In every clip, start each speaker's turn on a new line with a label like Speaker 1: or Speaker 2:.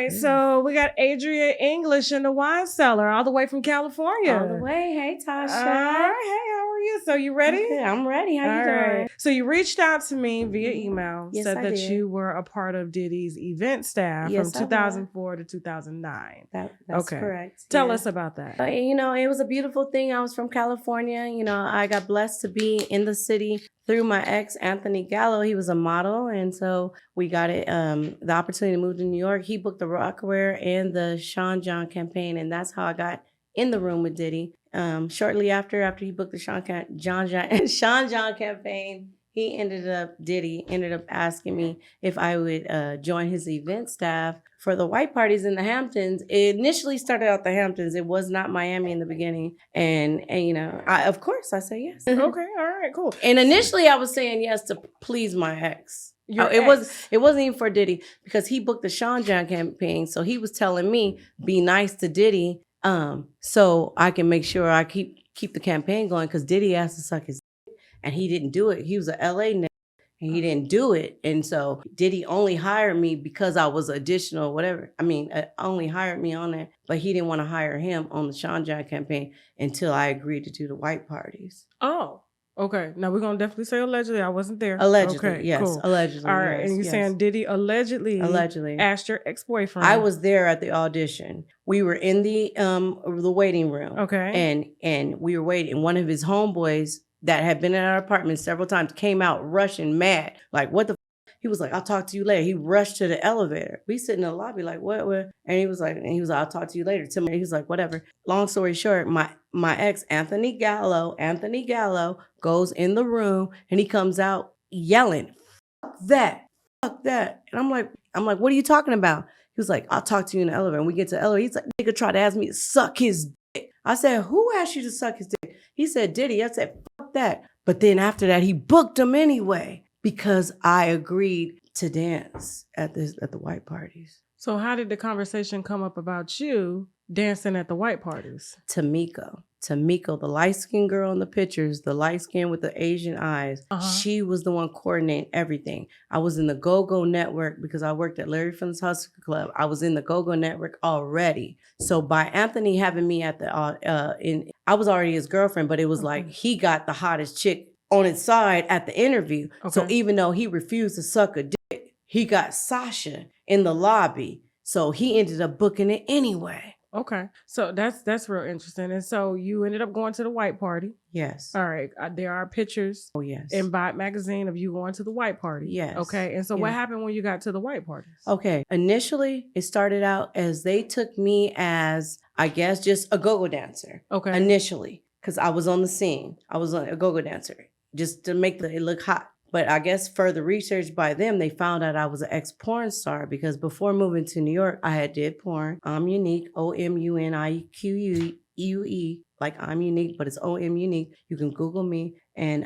Speaker 1: right, so we got Adria English in the wine cellar, all the way from California.
Speaker 2: All the way. Hey, Tasha.
Speaker 1: All right, hey, how are you? So you ready?
Speaker 2: Okay, I'm ready. How you doing?
Speaker 1: So you reached out to me via email,
Speaker 2: Yes,
Speaker 1: said
Speaker 2: I
Speaker 1: that
Speaker 2: did.
Speaker 1: you were a part of Diddy's event staff
Speaker 2: Yes,
Speaker 1: from 2004 to 2009.
Speaker 2: That's
Speaker 1: okay.
Speaker 2: correct.
Speaker 1: Tell
Speaker 2: yeah.
Speaker 1: us about that.
Speaker 2: You know, it was a beautiful thing. I was from California. You know, I got blessed to be in the city through my ex, Anthony Gallo. He was a model. And so we got the opportunity to move to New York. He booked the Rockaware and the Sean John campaign. And that's how I got in the room with Diddy. Shortly after he booked the Sean John campaign, Diddy ended up asking me if I would join his event staff for the white parties in the Hamptons. It initially started out the Hamptons. It was not Miami in the beginning. And you know, of course I said yes.
Speaker 1: Okay, all right, cool.
Speaker 2: And initially I was saying yes to please my ex. It wasn't even for Diddy because he booked the Sean John campaign. So he was telling me, be nice to Diddy, so I can make sure I keep the campaign going, because Diddy asked to suck his dick and he didn't do it. He was a LA nigga and he didn't do it. And so Diddy only hired me because I was additional, whatever. I mean, only hired me on there, but he didn't want to hire him on the Sean John campaign until I agreed to do the white parties.
Speaker 1: Oh. Okay, now we're going to definitely say allegedly. I wasn't there.
Speaker 2: Allegedly,
Speaker 1: okay,
Speaker 2: yes.
Speaker 1: Cool.
Speaker 2: Allegedly,
Speaker 1: all right,
Speaker 2: yes,
Speaker 1: and you're saying Diddy allegedly asked your ex-boyfriend.
Speaker 2: I was there at the audition. We were in the waiting room.
Speaker 1: Okay.
Speaker 2: And we were waiting. One of his homeboys that had been in our apartment several times came out rushing mad. Like, what the He was like, I'll talk to you later. He rushed to the elevator. We sit in the lobby like, what? And he was like, I'll talk to you later. He was like, whatever. Long story short, my ex, Anthony Gallo, goes in the room and he comes out yelling, fuck that. And I'm like, what are you talking about? He was like, I'll talk to you in the elevator. And we get to the elevator. He's like, nigga tried to ask me to suck his dick. I said, who asked you to suck his dick? He said, Diddy. I said, fuck that. But then after that, he booked him anyway, because I agreed to dance at the white parties.
Speaker 1: So how did the conversation come up about you dancing at the white parties? Tamiko, the light-skinned girl in the pictures, the light skin with the Asian eyes,
Speaker 2: she was the one coordinating everything. I was in the Go-Go Network because I worked at Larry Flynt's Hustler Club. I was in the Go-Go Network already. So by Anthony having me at I was already his girlfriend, but it was like he got the hottest chick on his side at the interview. Okay. So even though he refused to suck a dick, he got Sasha in the lobby. So he ended up booking it anyway.
Speaker 1: Okay. So that's real interesting. And so you ended up going to the white party.
Speaker 2: Yes.
Speaker 1: All right. There are pictures in Vibe magazine of you going to the white party.
Speaker 2: Yes.
Speaker 1: Okay. And so what happened when you got to the white parties?
Speaker 2: Okay. Initially, it started out as they took me as, I guess, just a go-go dancer.
Speaker 1: Okay.
Speaker 2: Initially, because I was on the scene. I was a go-go dancer just to make it look hot. But I guess further research by them, they found out I was an ex-porn star, because before moving to New York, I had did porn. I'm Unique, OMUNIQUE, like I'm Unique, but it's OM Unique. You can Google me. And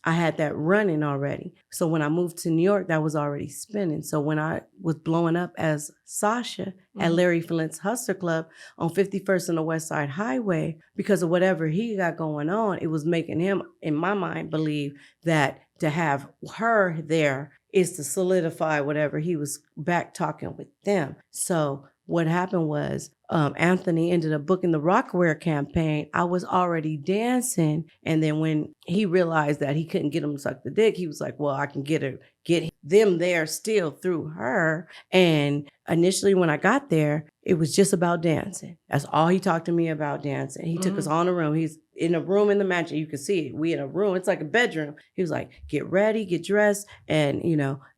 Speaker 2: I had that running already. So when I moved to New York, that was already spinning. So when I was blowing up as Sasha at Larry Flynt's Hustler Club on 51st and the West Side Highway, because of whatever he got going on, it was making him, in my mind, believe that to have her there is to solidify whatever he was back talking with them. So what happened was Anthony ended up booking the Rockaware campaign. I was already dancing. And then when he realized that he couldn't get him to suck the dick, he was like, well, I can get them there still through her. And initially when I got there, it was just about dancing. That's all he talked to me about, dancing. He took us on a room. He's in a room in the mansion. You can see it. We in a room. It's like a bedroom. He was like, get ready, get dressed. And,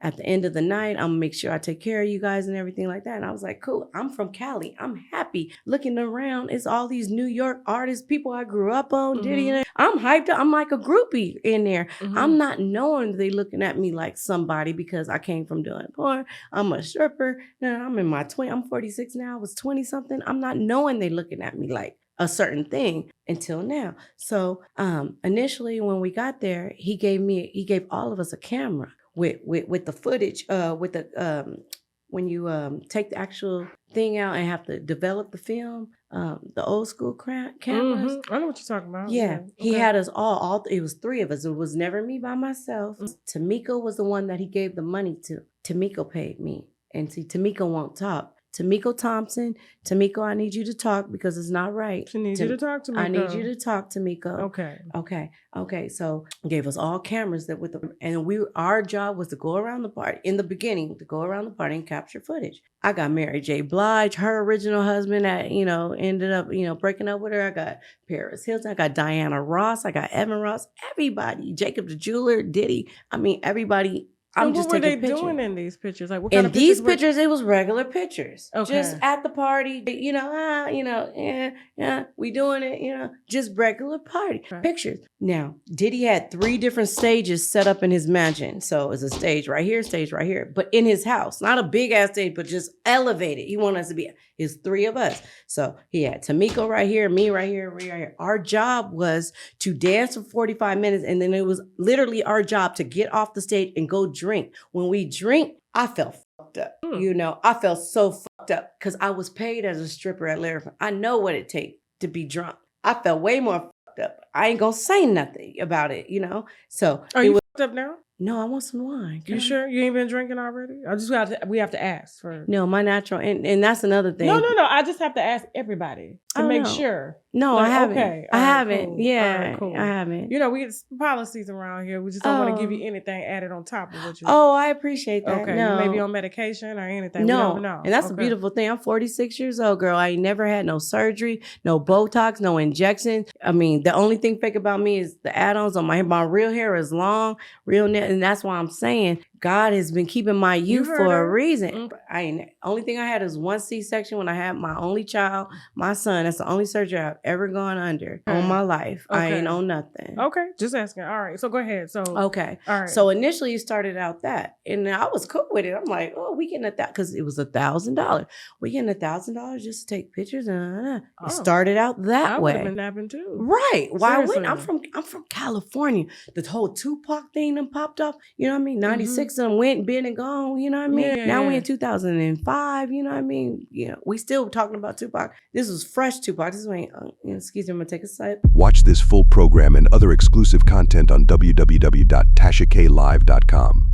Speaker 2: at the end of the night, I'm gonna make sure I take care of you guys and everything like that. And I was like, cool. I'm from Cali. I'm happy. Looking around, it's all these New York artists, people I grew up on, Diddy. And I'm hyped up. I'm like a groupie in there. I'm not knowing they looking at me like somebody because I came from doing porn. I'm a stripper. Now I'm in my 20s. I'm 46 now. I was 20 something. I'm not knowing they looking at me like a certain thing until now. So initially when we got there, he gave all of us a camera with the footage, when you take the actual thing out and have to develop the film, the old school cameras.
Speaker 1: I know what you're talking about.
Speaker 2: Yeah. He had us all, it was 3 of us. It was never me by myself. Tamiko was the one that he gave the money to. Tamiko paid me. And see, Tamiko won't talk. Tamiko Thompson. Tamiko, I need you to talk because it's not right.
Speaker 1: She needs you to talk to me.
Speaker 2: I need you to talk, Tamiko.
Speaker 1: Okay.
Speaker 2: So gave us all cameras and our job was to go around the party in the beginning, to go around the party and capture footage. I got Mary J. Blige, her original husband that, ended up, breaking up with her. I got Paris Hilton. I got Diana Ross. I got Evan Ross. Everybody. Jacob the Jeweler, Diddy. I mean, everybody. I'm just taking pictures.
Speaker 1: What were they doing in these pictures? Like, what kind of
Speaker 2: pictures? In these pictures, it was regular pictures.
Speaker 1: Okay.
Speaker 2: Just at the party, we doing it, just regular party pictures. Now, Diddy had 3 different stages set up in his mansion. So it's a stage right here, but in his house. Not a big ass stage, but just elevated. He wanted us to be, it's 3 of us. So he had Tamiko right here, me right here, me right here. Our job was to dance for 45 minutes. And then it was literally our job to get off the stage and go drink. When we drink, I felt fucked up. I felt so fucked up because I was paid as a stripper at Larry. I know what it takes to be drunk. I felt way more fucked up. I ain't gonna say nothing about it, So
Speaker 1: are you fucked up now?
Speaker 2: No, I want some wine.
Speaker 1: You sure you ain't been drinking already? We have to ask for.
Speaker 2: No, my natural, and that's another thing.
Speaker 1: No. I just have to ask everybody to make sure.
Speaker 2: No, I haven't.
Speaker 1: Okay,
Speaker 2: I haven't.
Speaker 1: Cool.
Speaker 2: Yeah,
Speaker 1: cool.
Speaker 2: I haven't.
Speaker 1: We get policies around here. We just don't want to give you anything added on top of what you.
Speaker 2: Oh, I appreciate that.
Speaker 1: Okay,
Speaker 2: no.
Speaker 1: You may be on medication or anything.
Speaker 2: No,
Speaker 1: we never know.
Speaker 2: And that's a beautiful thing. I'm 46 years old, girl. I ain't never had no surgery, no Botox, no injections. I mean, the only thing fake about me is the add-ons on my hair. My real hair is long, real net, and that's why I'm saying God has been keeping my youth for a reason. Only thing I had is 1 C-section when I had my only child, my son. That's the only surgery I've ever gone under on my life. Okay. I ain't on nothing.
Speaker 1: Okay, just asking. All right, so go ahead. So
Speaker 2: okay,
Speaker 1: all right.
Speaker 2: So initially it started out that, and I was cool with it. I'm like, oh, we getting that because it was $1,000. We getting $1,000 just to take pictures, and it started out that way.
Speaker 1: I would have been napping too.
Speaker 2: Right? Why wouldn't? I'm from California. The whole Tupac thing done popped up. You know what I mean? 96 of them went, been and gone. You know what I mean? Now we in 2005. You know what I mean? We still talking about Tupac. This was fresh Tupac. This ain't. Excuse me, I'm gonna take a sip.
Speaker 3: Watch this full program and other exclusive content on www.tashaklive.com.